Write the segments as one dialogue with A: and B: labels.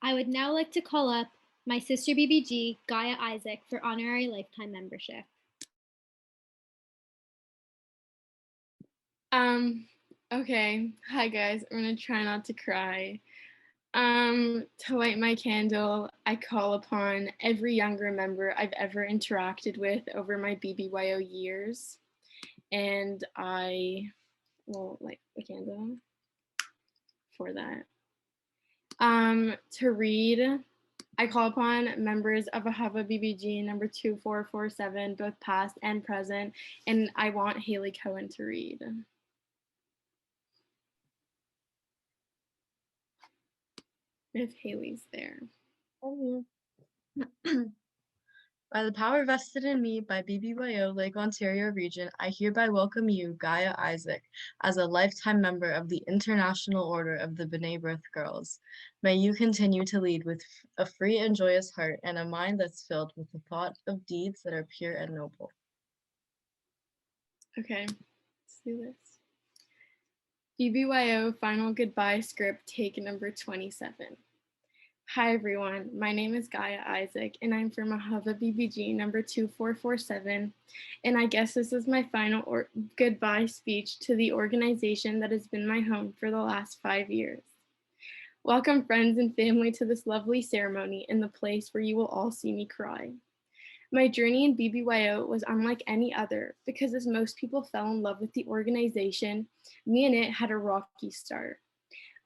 A: I would now like to call up my sister BBG, Gaya Izik, for honorary lifetime membership.
B: Um, okay. Hi guys. I'm gonna try not to cry. To light my candle, I call upon every younger member I've ever interacted with over my BBYO years. And I will light the candle for that. To read, I call upon members of Ahava BBG number 2447, both past and present, and I want Haley Cohen to read. If Haley's there.
C: By the power vested in me by BBYO Lake Ontario Region, I hereby welcome you, Gaya Izik, as a lifetime member of the International Order of the B'nai B'rith Girls. May you continue to lead with a free and joyous heart and a mind that's filled with the thought of deeds that are pure and noble.
B: Okay, let's do this. BBYO Final Goodbye Script, take number 27. Hi everyone, my name is Gaya Izik and I'm from Ahava BBG number 2447, and I guess this is my final goodbye speech to the organization that has been my home for the last 5 years. Welcome friends and family to this lovely ceremony in the place where you will all see me cry. My journey in BBYO was unlike any other because as most people fell in love with the organization, me and it had a rocky start.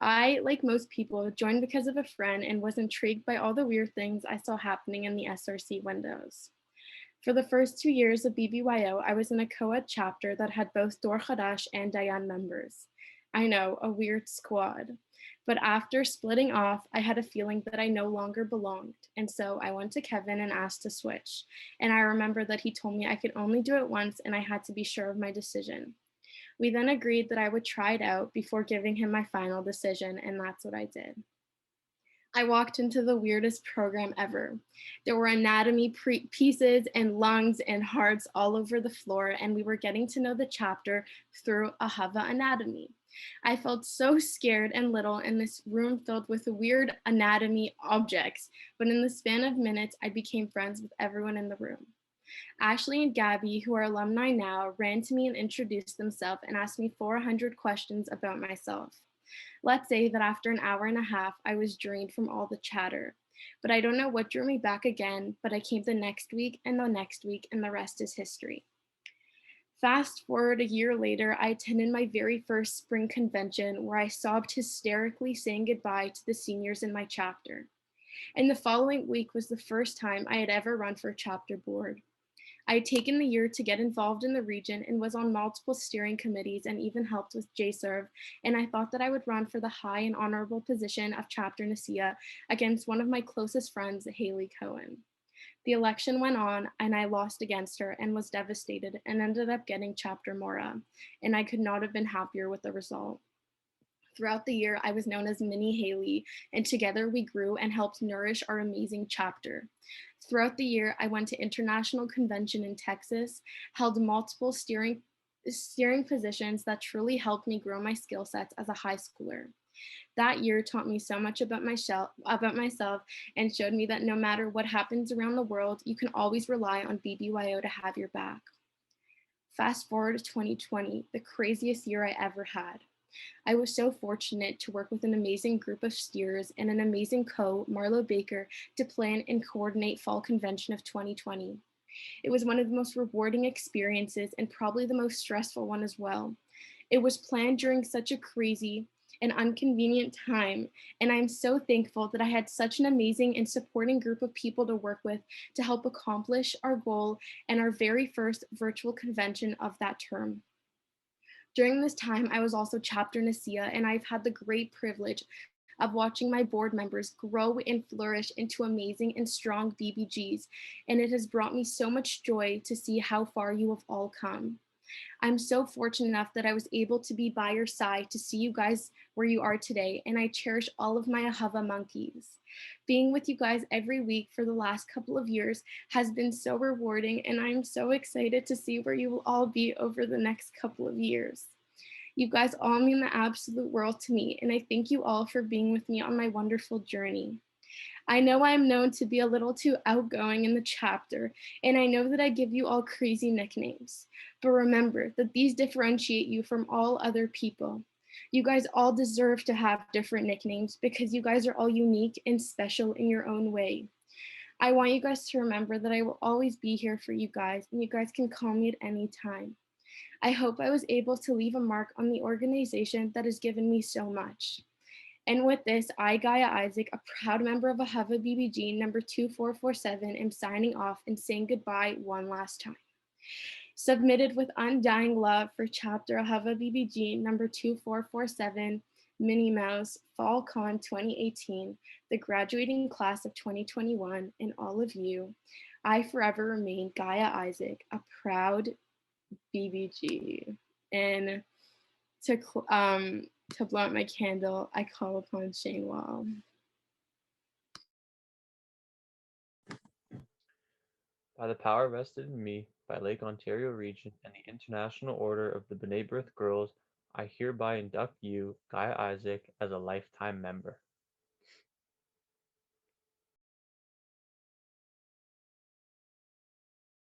B: I, like most people, joined because of a friend and was intrigued by all the weird things I saw happening in the SRC windows. For the first 2 years of BBYO, I was in a co-ed chapter that had both Dor Hadash and Dayan members. I know, a weird squad. But after splitting off, I had a feeling that I no longer belonged. And so I went to Kevin and asked to switch. And I remember that he told me I could only do it once and I had to be sure of my decision. We then agreed that I would try it out before giving him my final decision, and that's what I did. I walked into the weirdest program ever. There were anatomy pieces and lungs and hearts all over the floor, and we were getting to know the chapter through Ahava anatomy. I felt so scared and little in this room filled with weird anatomy objects, but in the span of minutes, I became friends with everyone in the room. Ashley and Gabby, who are alumni now, ran to me and introduced themselves and asked me 400 questions about myself. Let's say that after an hour and a half, I was drained from all the chatter. But I don't know what drew me back again, but I came the next week and the next week, and the rest is history. Fast forward a year later, I attended my very first spring convention where I sobbed hysterically saying goodbye to the seniors in my chapter. And the following week was the first time I had ever run for a chapter board. I had taken the year to get involved in the region and was on multiple steering committees and even helped with JServe, and I thought that I would run for the high and honorable position of Chapter Nasia against one of my closest friends, Haley Cohen. The election went on and I lost against her and was devastated and ended up getting Chapter Mora, and I could not have been happier with the result. Throughout the year, I was known as Mini Haley, and together we grew and helped nourish our amazing chapter. Throughout the year, I went to international convention in Texas, held multiple steering positions that truly helped me grow my skill sets as a high schooler. That year taught me so much about myself and showed me that no matter what happens around the world, you can always rely on BBYO to have your back. Fast forward to 2020, the craziest year I ever had. I was so fortunate to work with an amazing group of steers and an amazing Marlo Baker, to plan and coordinate Fall Convention of 2020. It was one of the most rewarding experiences and probably the most stressful one as well. It was planned during such a crazy and inconvenient time, and I'm so thankful that I had such an amazing and supporting group of people to work with to help accomplish our goal and our very first virtual convention of that term. During this time, I was also Chapter Nasia, and I've had the great privilege of watching my board members grow and flourish into amazing and strong BBGs, and it has brought me so much joy to see how far you have all come. I'm so fortunate enough that I was able to be by your side to see you guys where you are today, and I cherish all of my Ahava monkeys. Being with you guys every week for the last couple of years has been so rewarding, and I'm so excited to see where you will all be over the next couple of years. You guys all mean the absolute world to me, and I thank you all for being with me on my wonderful journey. I know I am known to be a little too outgoing in the chapter, and I know that I give you all crazy nicknames. But remember that these differentiate you from all other people. You guys all deserve to have different nicknames because you guys are all unique and special in your own way. I want you guys to remember that I will always be here for you guys, and you guys can call me at any time. I hope I was able to leave a mark on the organization that has given me so much. And with this, I, Gaya Izik, a proud member of AHUVA BBG number 2447, am signing off and saying goodbye one last time. Submitted with undying love for chapter AHUVA BBG number 2447, Minnie Mouse, Fall Con 2018, the graduating class of 2021, and all of you, I forever remain Gaya Izik, a proud BBG. And to blow out my candle, I call upon Shane Wall.
D: By the power vested in me by Lake Ontario Region and the International Order of the B'nai B'rith Girls, I hereby induct you, Gaya Isaac, as a lifetime member.